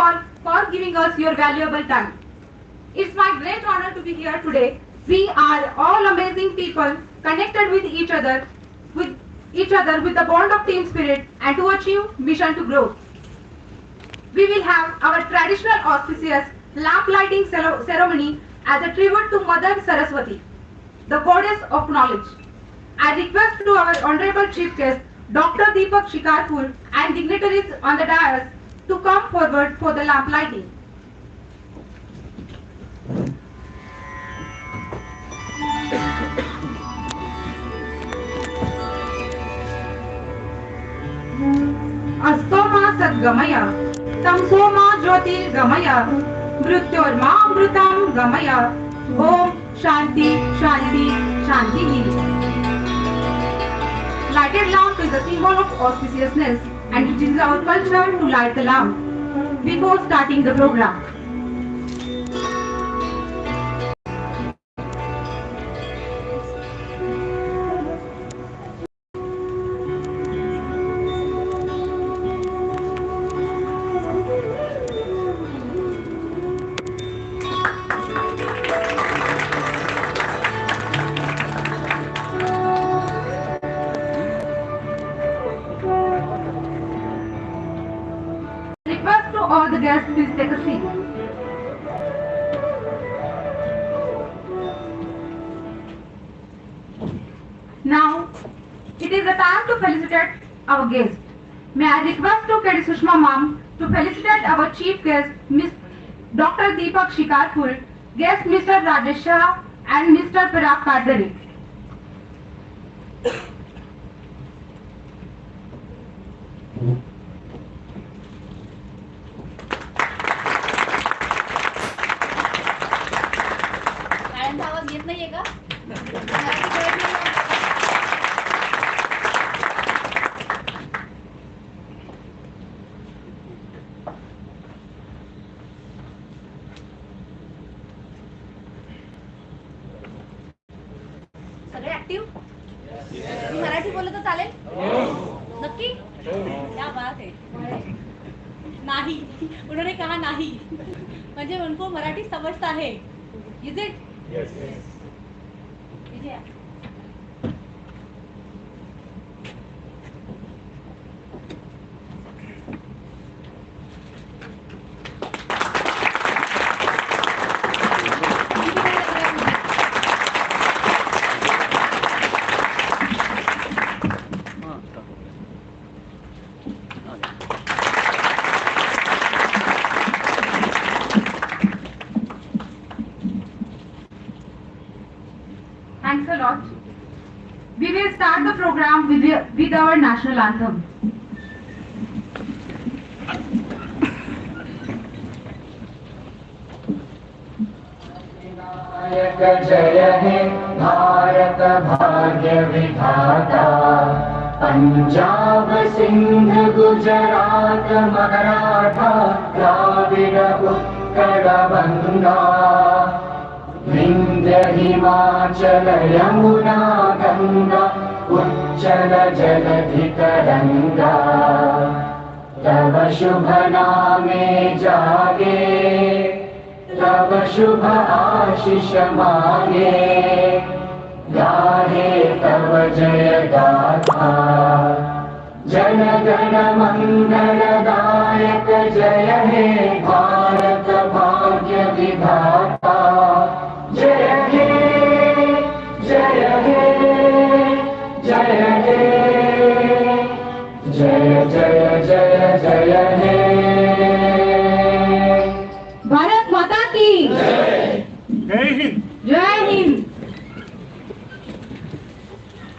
all for giving us your valuable time. It's my great honor to be here today. We are all amazing people connected with each other with the bond of team spirit and to achieve mission to growth. We will have our traditional auspicious lamp lighting ceremony as a tribute to Mother Saraswati, the goddess of knowledge. I request to our honorable chief guest, Dr. Deepak Shikarpur, and dignitaries on the dais to come forward for the lamp lighting. Astoma Sadgamaya, Tamsoma Jyotirgamaya, Mrityormamrutam Gamaya, Om Shanti Shanti Shanti. Lighted lamp is a symbol of auspiciousness and it is our culture to light the lamp before starting the program. Request to all the guests, please take a seat. Now, it is the time to felicitate our guest. May I request to K.D. Sushma Ma'am to felicitate our chief guest, Ms. Dr. Deepak Shikarpur, guest Mr. Rajesh Shah and Mr. Parag Kadari. मॅडमचा आवाज येत नाहीये का? सगळे active? Marathi बोललं तर चालेल? नक्की? क्या बात है. नाही, उन्होंने कहा नाही, म्हणजे उनको मराठी समजता है. Is it? Yes. Vijaya. Thanks a lot. We will start the program with our national anthem. जय हे भारत भाग्य विधाता पंजाब सिंध गुजरात मराठा द्राविड उत्कल बंगा विंध्य हिमाचल यमुना गंगा उच्चल जलधि तरंगा तव शुभ नामे जागे तव शुभ आशीष मांगे गाहे तव जय गाथा जन गण मंगल दायक जय हे भारत भाग्य विधाता जय हे जय हे जय हे जय जय जय जय हे भारत माता की जय Hind. Jai Hind.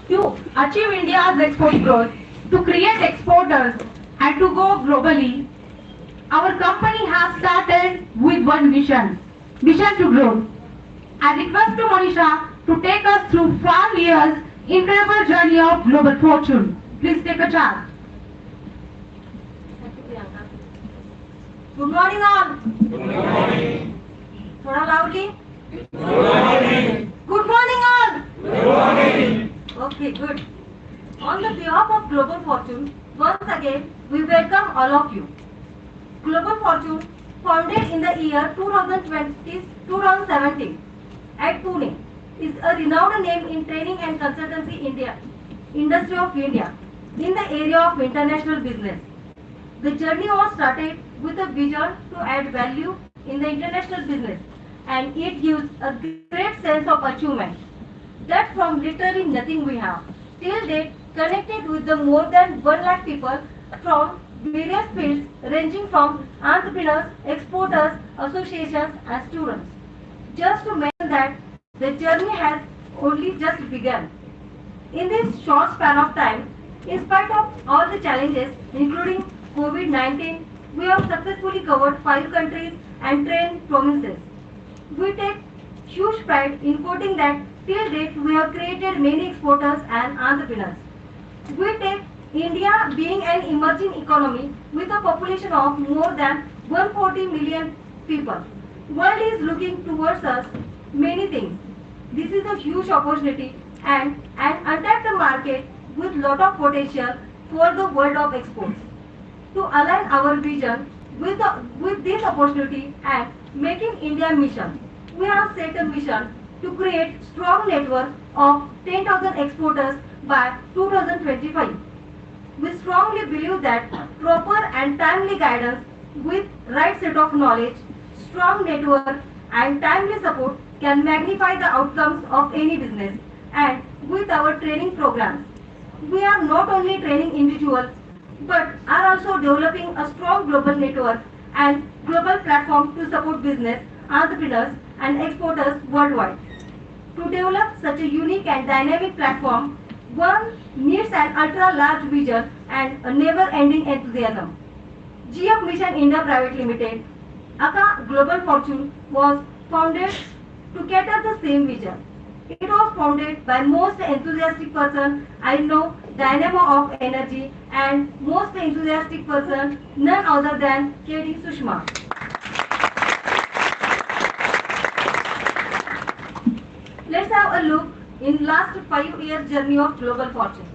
To achieve India's export growth, to create exporters and to go globally, our company has started with one mission to growth. I request to Monisha to take us through 5 years incredible journey of global fortune. Please take a charge. Good morning all. Good morning. Thoda loudly. Good morning. Good morning all. Good morning. Okay, good. On the behalf of Global Fortune, once again, we welcome all of you. Global Fortune, founded in the year 2017 at Pune, is a renowned name in training and consultancy industry of India in the area of international business. The journey was started with a vision to add value in the international business, and it gives a great sense of achievement. That from literally nothing we have, till date connected with the more than 1 lakh people from various fields ranging from entrepreneurs, exporters, associations and students. Just to mention that the journey has only just begun. In this short span of time, in spite of all the challenges, including COVID-19, we have successfully covered 5 countries and 10 provinces. We take huge pride in quoting that till date we have created many exporters and entrepreneurs. We take India being an emerging economy with a population of more than 140 million people. World is looking towards us many things. This is a huge opportunity and an untapped market with lot of potential for the world of exports. To align our vision with this opportunity and making India mission, we have set a mission to create strong network of 10,000 exporters by 2025. We strongly believe that proper and timely guidance with right set of knowledge, strong network and timely support can magnify the outcomes of any business. And with our training programs, we are not only training individuals but are also developing a strong global network and global platform to support business, entrepreneurs and exporters worldwide. To develop such a unique and dynamic platform, one needs an ultra-large vision and a never-ending enthusiasm. GF Mission India Private Limited, aka Global Fortune, was founded to cater the same vision. It was founded by most enthusiastic person I know, dynamo of energy, and most enthusiastic person none other than KD Sushma. Let's have a look in last 5 years journey of Global Fortune.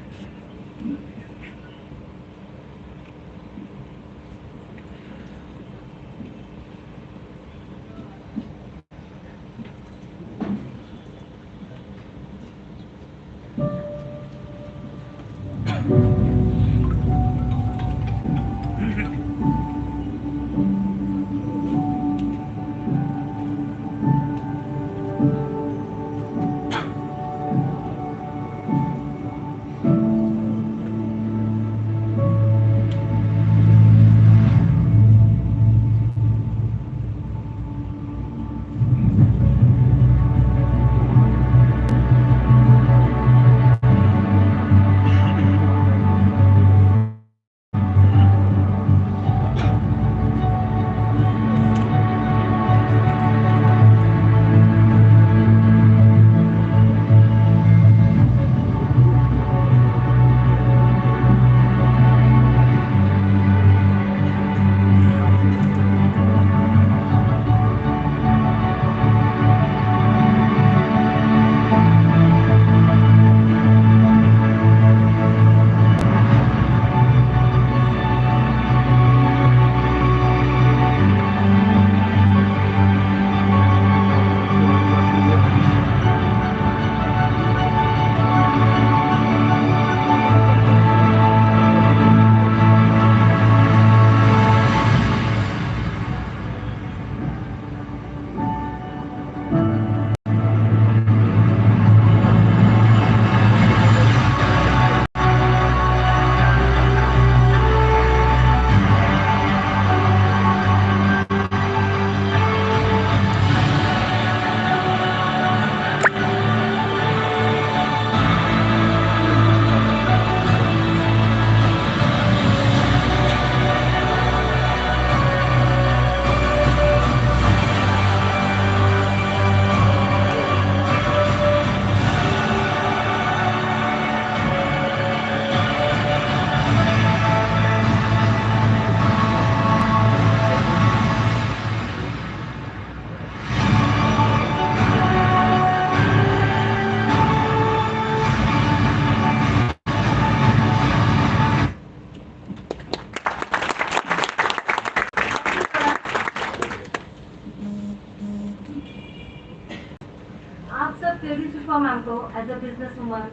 Sushma ma'am को as a business woman,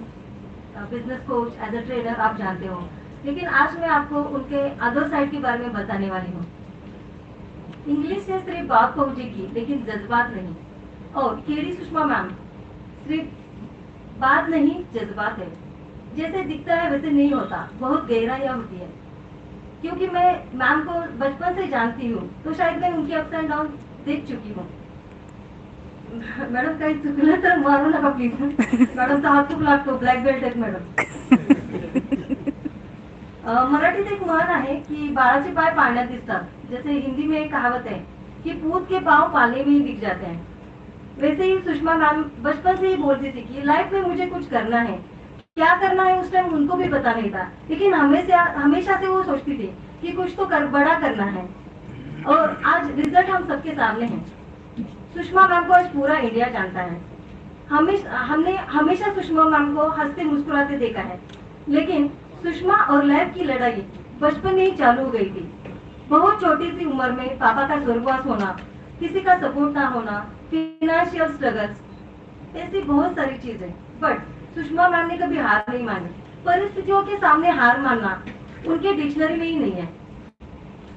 business coach, as a trainer आप जानते हो, लेकिन आज मैं आपको उनके other side के बारे में बताने वाली हूँ। इंग्लिश से सिर्फ बात पहुंचेगी लेकिन जज्बात नहीं, और केडी सुषमा मैम सिर्फ बात नहीं जज्बात है। जैसे दिखता है वैसे नहीं होता, बहुत गहराइयाँ होती है। क्योंकि मैं मैम को बचपन से जानती हूँ तो शायद मैं उनके अप्स एंड डाउन देख चुकी हूँ। मॅडम काही चुकलं तर मारू नका प्लीज। मॅडमचा हात खूप लागतो, ब्लॅक बेल्ट आहेत मॅडम। मराठीत एक म्हण आहे की बाळाचे पाय पाळण्यात दिसतात, जैसे हिंदी में एक कहावत है कि पूत के पाँव पालने में ही दिख जाते हैं। वैसे ही सुषमा मैम बचपन से ही बोलती थी कि लाइफ में मुझे कुछ करना है। क्या करना है उस टाइम उनको भी पता नहीं था, लेकिन हमेशा से वो सोचती थी कि कुछ तो बड़ा करना है, और आज रिजल्ट हम सबके सामने है। सुषमा मैम को आज पूरा इंडिया जानता है। हमने हमेशा सुषमा मैम को हंसते मुस्कुराते देखा है, लेकिन सुषमा और लैब की लड़ाई बचपन में ही चालू हो गई थी। बहुत छोटी सी उम्र में पापा का स्वर्गवास होना, किसी का सपोर्ट ना होना, फिनेंशियल स्ट्रगल्स, ऐसी बहुत सारी चीजें। बट सुषमा मैम ने कभी हार नहीं मानी। परिस्थितियों के सामने हार मानना उनके डिक्शनरी में ही नहीं है।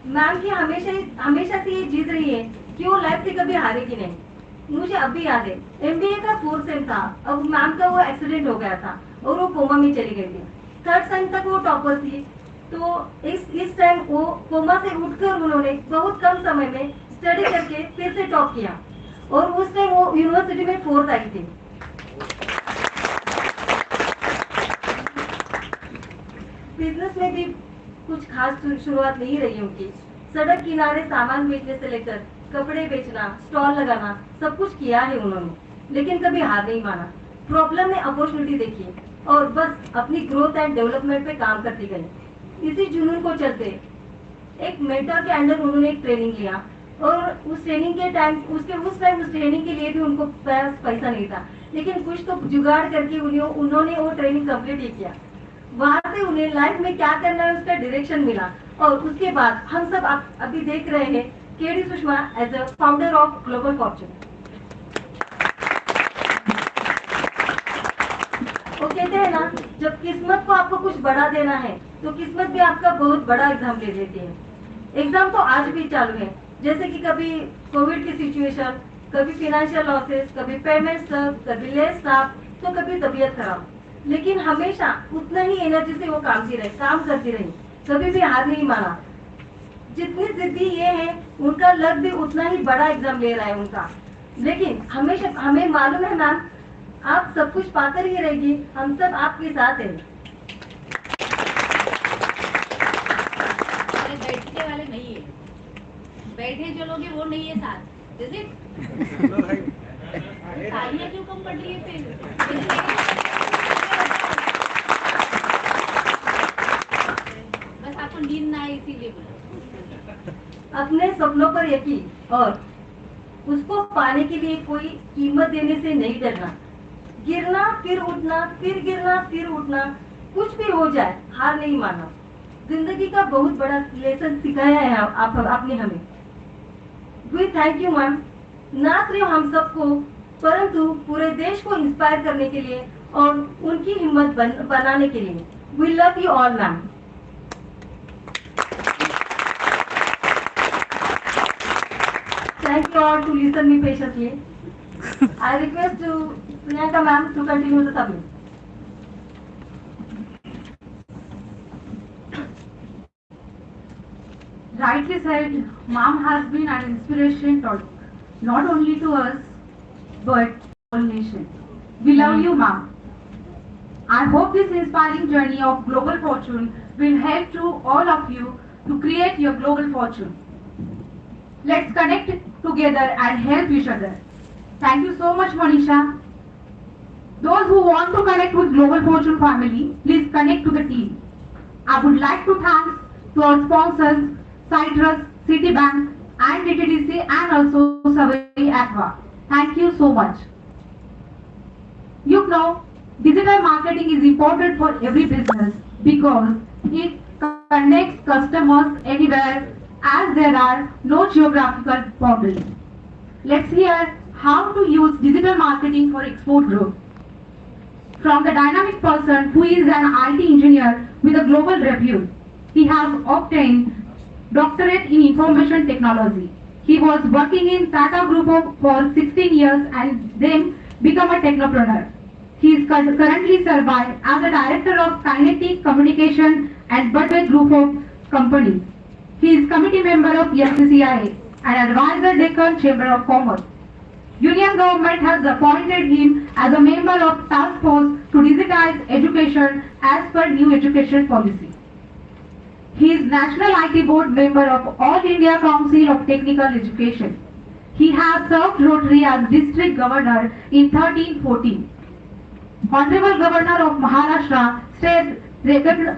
मैम की हमेशा से ये जीत रही है कि वो लाइफ से कभी हारेगी नहीं। मुझे अब भी याद है, MBA का 4th सेम था, अब मैम का वो एक्सीडेंट हो गया था और वो कोमा में चली गई थी। 3rd सेम तक वो टॉपर थी, तो इस टाइम वो कोमा से उठकर उन्होंने बहुत कम समय में स्टडी करके फिर से टॉप किया, और उस टाइम वो यूनिवर्सिटी में 4th आई थी। बिजनेस में भी कुछ खास शुरुआत नहीं रही उनकी। सड़क किनारे सामान बेचने से लेकर कपड़े बेचना, स्टॉल लगाना, सब कुछ किया है उन्होंने, लेकिन कभी हार नहीं माना। प्रॉब्लम में अपॉर्चुनिटी देखी और बस अपनी ग्रोथ एंड डेवलपमेंट पे काम करती गई। इसी जुनून को चलते एक मेंटर के अंडर उन्होंने एक ट्रेनिंग लिया, और उस ट्रेनिंग के टाइम उस ट्रेनिंग के लिए भी उनको पैसा नहीं था, लेकिन कुछ तो जुगाड़ करके उन्होंने वो ट्रेनिंग कंप्लीट ही किया। वहां से उन्हें लाइफ में क्या करना है उसका डायरेक्शन मिला, और उसके बाद हम सब अभी देख रहे हैं K D Sushma as a founder of global fortune. वो कहते हैं ना, जब किस्मत को आपको कुछ बड़ा देना है तो किस्मत भी आपका बहुत बड़ा एग्जाम ले लेती है। एग्जाम तो आज भी चालू है, जैसे कि कभी कोविड की सिचुएशन, कभी फाइनेंशियल लॉसेस, कभी पेमेंट स्टक, कभी लेस स्टाफ, तो कभी तबीयत खराब, लेकिन हमेशा उतना ही एनर्जी से वो काम करती रही, कभी भी हार नहीं माना। जितनी जिद्दी ये है, उनका लक भी उतना ही बड़ा एग्जाम ले रहा है उनका। लेकिन हमेशा हमें मालूम है मैम, आप सब कुछ पाकर ही रहेगी, हम सब आपके साथ हैं। अरे बैठने वाले नहीं है, बैठे जो लोग हैं वो नहीं है साथ। जैसे तालियां क्यों कम पड़ रही है फिर? बस आपको नींद ना आए इसीलिए बोला। अपने सपनों पर यकीन और उसको पाने के लिए कोई कीमत देने से नहीं डरना। गिरना फिर उठना, फिर गिरना फिर उठना, कुछ भी हो जाए हार नहीं मानना। जिंदगी का बहुत बड़ा लेसन सिखाया है आपने हमें। वी थैंक यू मैम, ना सिर्फ हम सबको परंतु पूरे देश को इंस्पायर करने के लिए और उनकी हिम्मत बनाने के लिए। We love you all ma'am. Thank you all to listen me patiently. I request to Priyanka ma'am to continue the submit. Rightly said, Mom has been an inspiration not only to us, but the whole nation. We love you, Mom. I hope this inspiring journey of Global Fortune will help to all of you to create your global fortune. Let's connect together and help each other. Thank you so much, Monisha. Those who want to connect with Global Fortune family, please connect to the team. I would like to thank to our sponsors, Citrus, Citibank, and DTDC, and also Savvy Aqua. Thank you so much. You know, digital marketing is important for every business because it connects customers anywhere, as there are no geographical boundaries. Let's hear how to use digital marketing for export growth. from the dynamic person who is an IT engineer with a global repute. He has obtained doctorate in information technology. He was working in Tata Group for 16 years and then become a technopreneur. He is currently served as a director of Kinetic Communication and Budway Group of Companies. He is committee member of FCCIA and advisor Deccan Chamber of Commerce. Union government has appointed him as a member of task force to digitize education as per new education policy. He is National IT Board member of All India Council of Technical Education. He has served Rotary as district governor in 1314. Honorable Governor of Maharashtra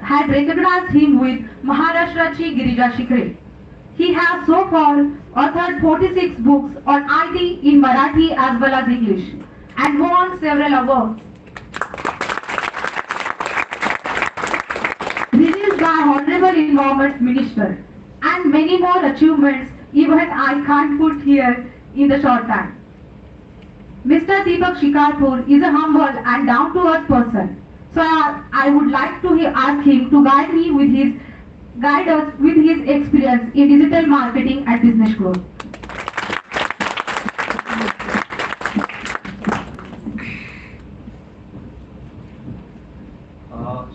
had recognized him with Maharashtra Chi Girija Shikre. He has so far authored 46 books on IT in Marathi as well as English and won several awards. Released by Honorable Environment Minister and many more achievements even I can't put here in the short time. Mr. Deepak Shikarpur is a humble and down-to-earth person. So I would like to ask him to guide us with his experience in digital marketing and business growth.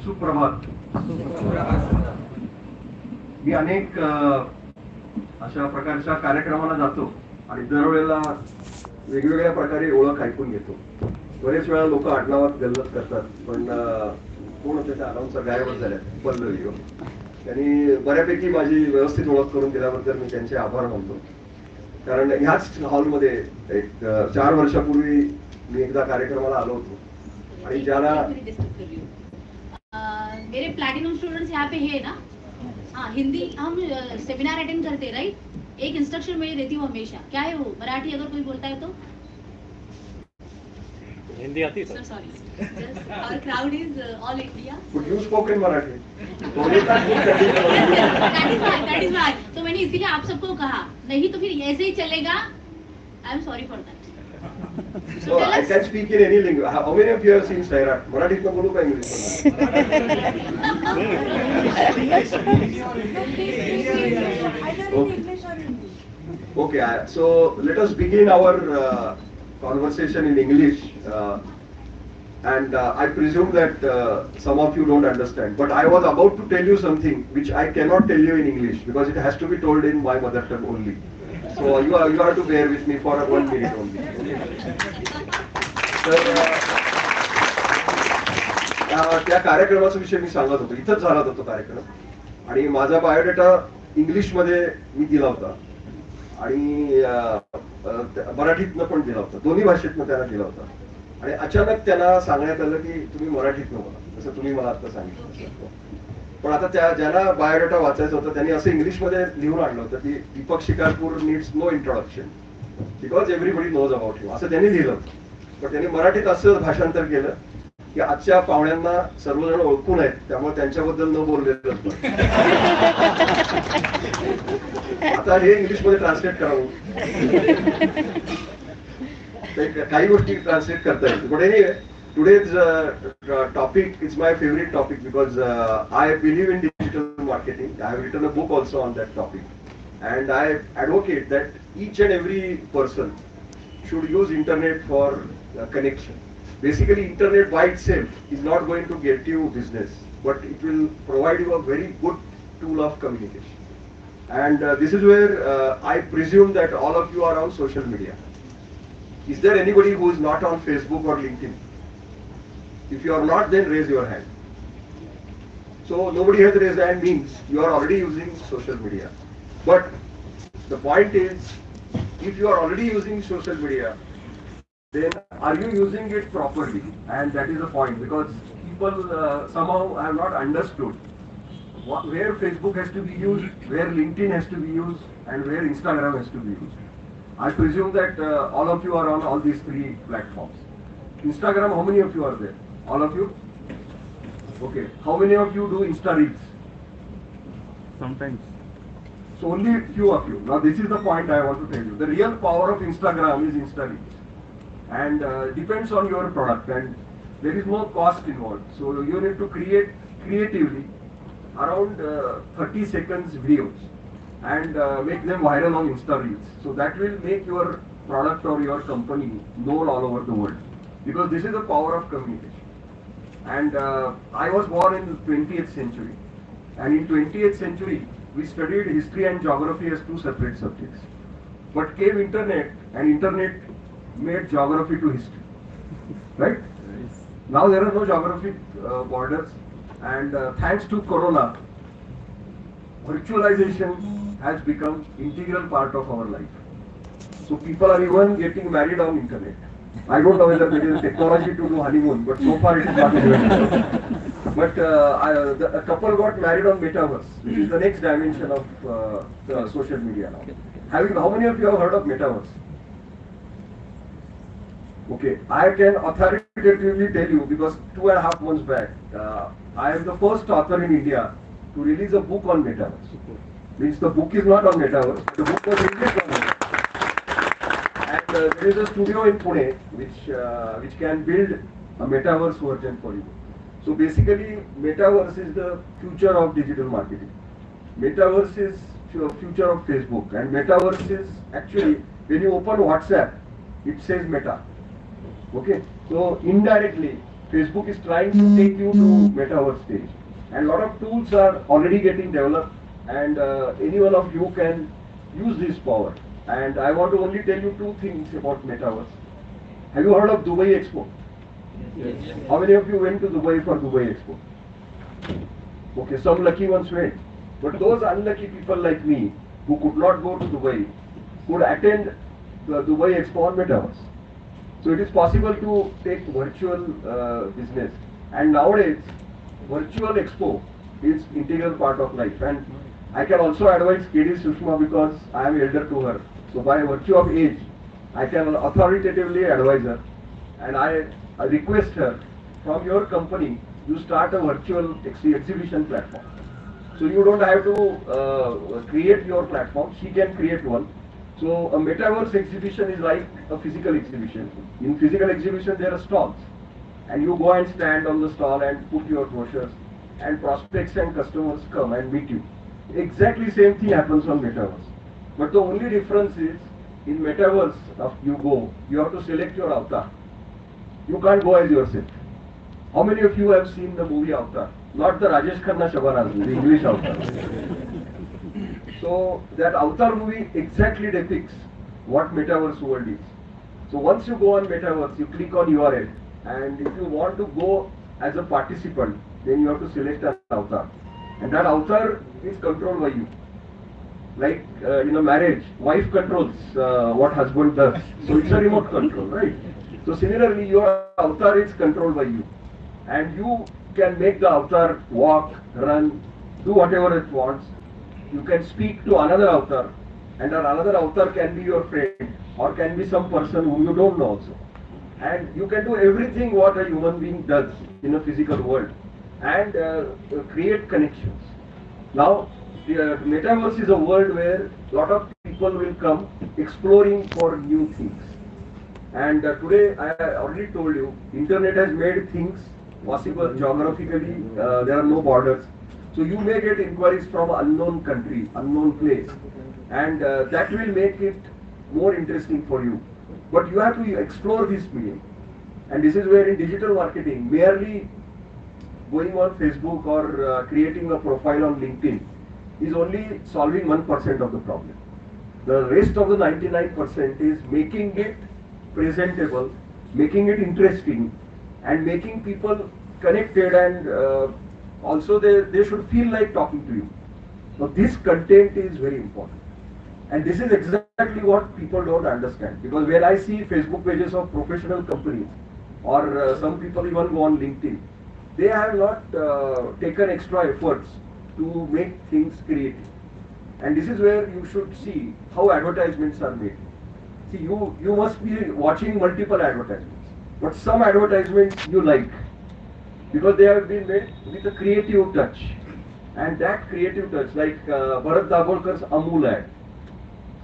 सुप्रभात. मी अनेक अशा प्रकारच्या कार्यक्रमाला जातो आणि दरवेळेला वेगवेगळ्या प्रकारे ओळख ऐकून घेतो. बरेच वेळा लोक आडनावात गल्लत करतात, पण कोण होते त्या अनाउन्सर गायबच झाल्या पल्लवी. त्यांनी बऱ्यापैकी माझी व्यवस्थित ओळख करून दिल्याबद्दल मी त्यांचे आभार मानतो. कारण ह्याच हॉलमध्ये एक 4 वर्षापूर्वी मी एकदा कार्यक्रमाला आलो होतो आणि ज्याला मेरे प्लैटिनम स्टूडेंट्स यहाँ पे है ना. हाँ, हिंदी हम सेमिनार अटेंड करते राइट. एक इंस्ट्रक्शन मैं देती हूँ हमेशा. क्या है वो? मराठी अगर कोई बोलता है तो हिंदी आती है sir. Sorry, our crowd is all India. You spoke in Marathi. That is why. तो मैंने इसीलिए आप सबको कहा, नहीं तो फिर ऐसे ही चलेगा. I am sorry for that. So I can speak in any language. How many of you have seen Sairat? Marathi में बोलूँ का English में? Okay. So let us begin our conversation in English. And I presume that some of you don't understand. But I was about to tell you something which I cannot tell you in English because it has to be told in my mother tongue only. So you have to bear with me for 1 minute only. तर त्या कार्यक्रमाचा विषय मी सांगत होतो. इथंच झाला होता तो कार्यक्रम आणि माझा बायोडेटा इंग्लिशमध्ये मी दिला होता आणि मराठीतनं पण दिला होता. दोन्ही भाषेतनं त्यांना दिला होता आणि अचानक त्यांना सांगण्यात आलं की तुम्ही मराठीतनं बोला, जसं तुम्ही मला आता सांगितलं. पण आता त्या ज्याला बायोडेटा वाचायचा होता त्यांनी असं इंग्लिशमध्ये लिहून आणलं होतं की Deepak Shikarpur needs no introduction because everybody knows about him, असं त्यांनी लिहिलं होतं. पण त्यांनी मराठीत असं भाषांतर केलं की आजच्या पाहुण्यांना सर्वजण ओळखून आहेत त्यामुळे त्यांच्याबद्दल न बोललेलं. आता हे इंग्लिशमध्ये ट्रान्सलेट करावं, काही गोष्टी ट्रान्सलेट करता येईल. पण anyway, today's topic is my favorite topic because I believe in digital marketing. I have written a book also on that topic, and I advocate that each and every person should use internet for connection. Basically, internet by itself is not going to get you business, but it will provide you a very good tool of communication. And this is where I presume that all of you are on social media. Is there anybody who is not on Facebook or LinkedIn? If you are not, then raise your hand. So nobody has raised hand means you are already using social media. But the point is, if you are already using social media, then are you using it properly? And that is the point, because people somehow have not understood where Facebook has to be used, where LinkedIn has to be used, and where Instagram has to be used. I presume that all of you are on all these 3 platforms. Instagram, how many of you are there? All of you? Okay. How many of you do Insta Reels? Sometimes. So only few of you. Now this is the point I want to tell you. The real power of Instagram is Insta Reels. And depends on your product. And there is no cost involved. So you need to create creatively around 30 seconds videos and make them viral on Insta Reels. So that will make your product or your company known all over the world, because this is the power of communication. And I was born in the 20th century, and in 20th century we studied history and geography as two separate subjects. But came internet, and internet made geography to history, right? Now there are no geographic borders, and thanks to Corona, virtualization has become integral part of our life. So people are even getting married on internet. I don't know whether there is technology to do honeymoon, but so far it is not available. But a couple got married on metaverse, which is the next dimension of the social media now. How many of you have heard of metaverse? Okay, I can authoritatively tell you, because 2.5 months back, I am the first author in India to release a book on metaverse. Means the book is not on metaverse, the book was released on metaverse. And there is a studio in Pune which can build a metaverse version for you. So basically, metaverse is the future of digital marketing. Metaverse is future of Facebook, and metaverse is actually, when you open WhatsApp, it says meta. Okay, so indirectly, Facebook is trying to take you to metaverse stage, and a lot of tools are already getting developed, and any one of you can use this power. And I want to only tell you two things about metaverse. Have you heard of Dubai Expo? Yes. How many of you went to Dubai for Dubai Expo? Okay, some lucky ones went. But those unlucky people like me, who could not go to Dubai, could attend the Dubai Expo on metaverse. So it is possible to take virtual business. And nowadays, virtual expo is integral part of life. And I can also advise KD Sushma, because I am elder to her. So by virtue of age, I can authoritatively advise her. And I request her, from your company, you start a virtual exhibition platform. So you don't have to create your platform, she can create one. So a metaverse exhibition is like a physical exhibition. In physical exhibition there are stalls, and you go and stand on the stall and put your brochures, and prospects and customers come and meet you. Exactly same thing happens on metaverse. But the only difference is, in metaverse you have to select your avatar. You can't go as yourself. How many of you have seen the movie Avatar? Not the Rajesh Khanna Shabana, the English Avatar. So that Avatar movie exactly depicts what metaverse world is. So once you go on metaverse, you click on URL, and if you want to go as a participant, then you have to select an avatar, and that avatar is controlled by you. Like in a marriage, wife controls what husband does. So it's a remote control, right? So similarly, your avatar is controlled by you, and you can make the avatar walk, run, do whatever it wants. You can speak to another avatar, and another avatar can be your friend, or can be some person whom you don't know also. And you can do everything what a human being does in a physical world, and create connections. Now, the metaverse is a world where a lot of people will come exploring for new things. And today, I already told you, internet has made things possible geographically. There are no borders. So you may get inquiries from unknown country, unknown place, and that will make it more interesting for you. But you have to explore this medium. And this is where in digital marketing, merely going on Facebook or creating a profile on LinkedIn is only solving 1% of the problem. The rest of the 99% is making it presentable, making it interesting, and making people connected, and also they should feel like talking to you. So this content is very important. And this is exactly what people don't understand. Because when I see Facebook pages of professional companies, or some people even go on LinkedIn, they have not taken extra efforts to make things creative. And this is where you should see how advertisements are made. See, you must be watching multiple advertisements, but some advertisements you like, because they have been made with a creative touch. And that creative touch, like Bharat Dabholkar's Amul ad.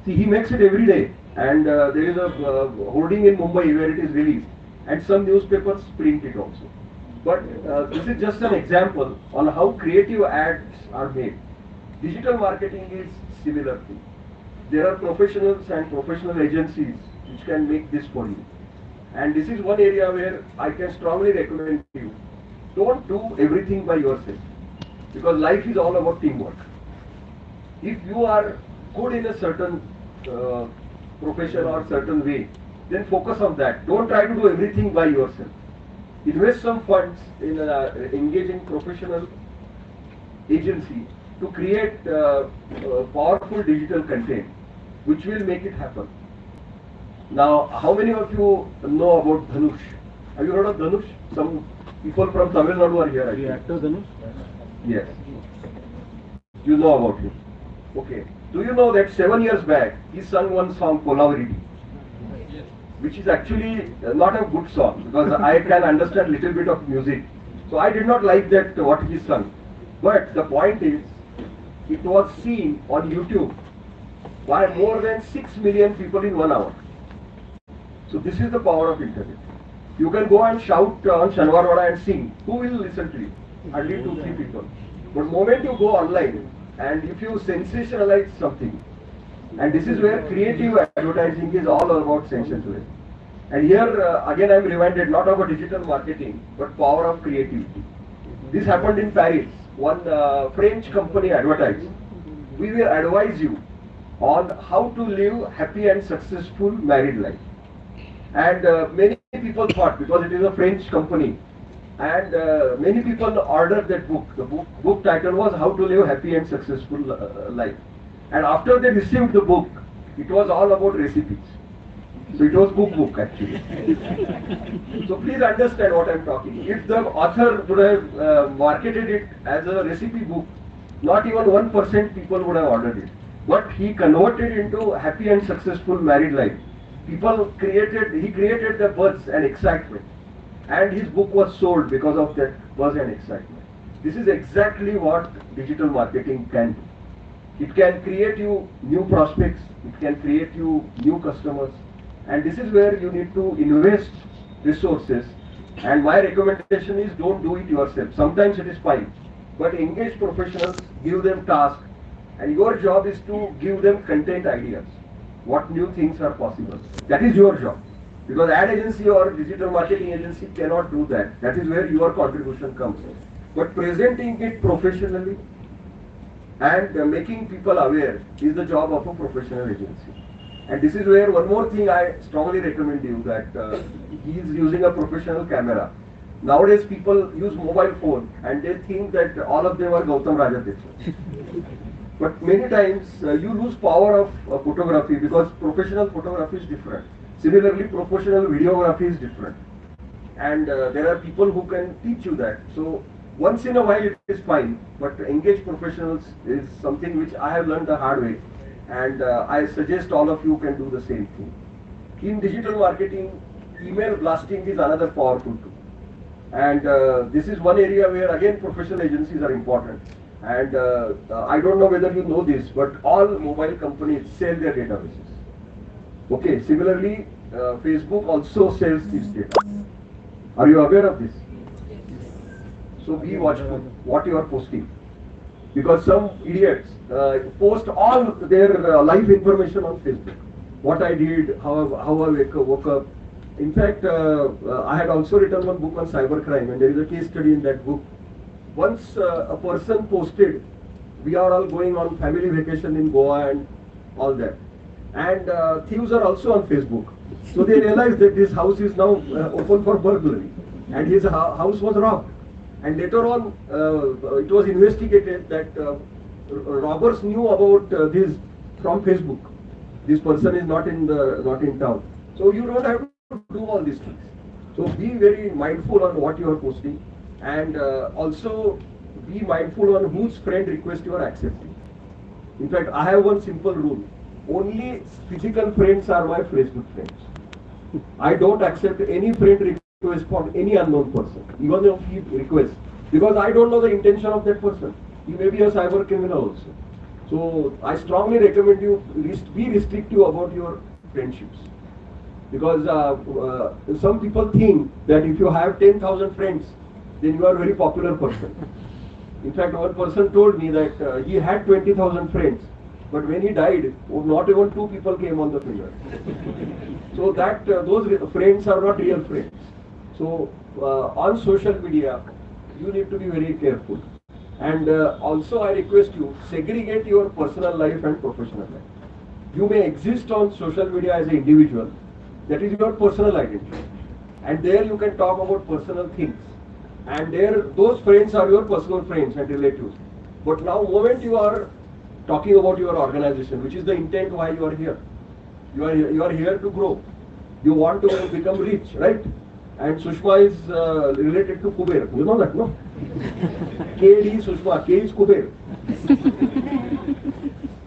See, he makes it every day, and there is a hoarding in Mumbai where it is released. and some newspapers print it also. But this is just an example on how creative ads are made. Digital marketing is similar thing. There are professionals and professional agencies which can make this for you. And this is one area where I can strongly recommend you. Don't do everything by yourself, because life is all about teamwork. If you are good in a certain profession or certain way, then focus on that. Don't try to do everything by yourself. Invest some funds in engaging professional agency to create powerful digital content, which will make it happen. Now, how many of you know about Dhanush? Have you heard of Dhanush? Some people from Tamil Nadu are here. I think. The actor Dhanush? Yes. You know about him. Okay. Do you know that 7 years back he sung one song, Kolavaridi, which is actually not a good song, because I can understand little bit of music. So I did not like that what he sung. But the point is, it was seen on YouTube by more than 6 million people in 1 hour. So this is the power of internet. You can go and shout on Shanwarwada and sing. Who will listen to you? Hardly 2-3 people. But moment you go online and if you sensationalize something, and this is where creative advertising is all about sensationalism. And here again I am reminded not about digital marketing but power of creativity. This happened in Paris. One French company advertised. We will advise you on how to live happy and successful married life. And many people thought, because it is a French company, and many people ordered that book. The book title was How to Live Happy and Successful Life. And after they received the book, it was all about recipes. So it was book actually. So please understand what I am talking. If the author would have marketed it as a recipe book, not even 1% people would have ordered it. But he converted into happy and successful married life. He created the buzz and excitement. And his book was sold because of that buzz and excitement. This is exactly what digital marketing can do. It can create you new prospects, it can create you new customers. And this is where you need to invest resources. And my recommendation is don't do it yourself. Sometimes it is fine. But engage professionals, give them tasks. And your job is to give them content ideas. What new things are possible. That is your job. Because ad agency or digital marketing agency cannot do that. That is where your contribution comes in. But presenting it professionally and making people aware is the job of a professional agency. And this is where one more thing I strongly recommend you, that he is using a professional camera. Nowadays people use mobile phone and they think that all of them are Gautam Rajatesh. But many times you lose power of photography, because professional photography is different. Similarly, professional videography is different. And there are people who can teach you that. So once in a while it is fine, but engage professionals is something which I have learned the hard way. And I suggest all of you can do the same thing. In digital marketing, email blasting is another powerful tool. And this is one area where again professional agencies are important. And I don't know whether you know this, but all mobile companies sell their databases. Okay, similarly, Facebook also sells this data. Are you aware of this? So be watchful what you are posting. Because some idiots post all their life information on Facebook. What I did, how I woke up. In fact, I had also written one book on cybercrime, and there is a case study in that book. Once a person posted, we are all going on family vacation in Goa and all that. And thieves are also on Facebook. So they realized that this house is now open for burglary. And his house was robbed. And later on, it was investigated that robbers knew about this from Facebook. This person is not in town. So you don't have to do all these things. So be very mindful on what you are posting, and also be mindful on whose friend request you are accepting. In fact, I have one simple rule: only physical friends are my Facebook friends. I don't accept any friend request from any unknown person, even if he requests, because I don't know the intention of that person. He may be a cyber criminal also. So I strongly recommend you be restrictive about your friendships. Because some people think that if you have 10,000 friends, then you are a very popular person. In fact, one person told me that he had 20,000 friends, but when he died, not even 2 people came on the funeral. So that those friends are not real friends. So on social media, you need to be very careful. And also I request you, segregate your personal life and professional life. You may exist on social media as an individual, that is your personal identity. And there you can talk about personal things. And there, those friends are your personal friends and relatives. But now, moment you are talking about your organization, which is the intent why you are here. You are here to grow. You want to become rich, right? And Sushma is related to Kuber. You know that, no? KD Sushma. K is Kuber.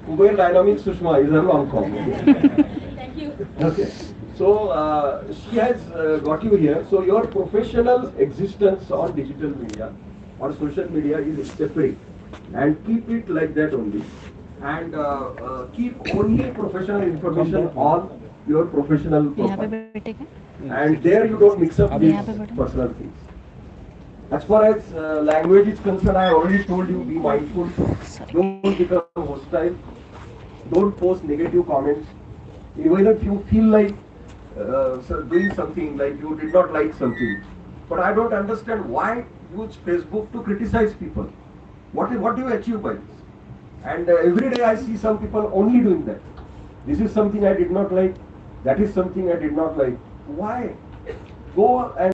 Kuber Dynamics Sushma is a long form. Thank you. Okay. So she has got you here. So your professional existence on digital media or social media is separate, and keep it like that only. And keep only professional information on your professional profile. And there you don't mix up these personal things. As far as language is concerned, I already told you, be mindful. Don't become hostile. Don't post negative comments. Even if you feel like doing something, like you did not like something. But I don't understand why use Facebook to criticize people. What do you achieve by this? And every day I see some people only doing that. This is something I did not like. That is something I did not like. Why? Go and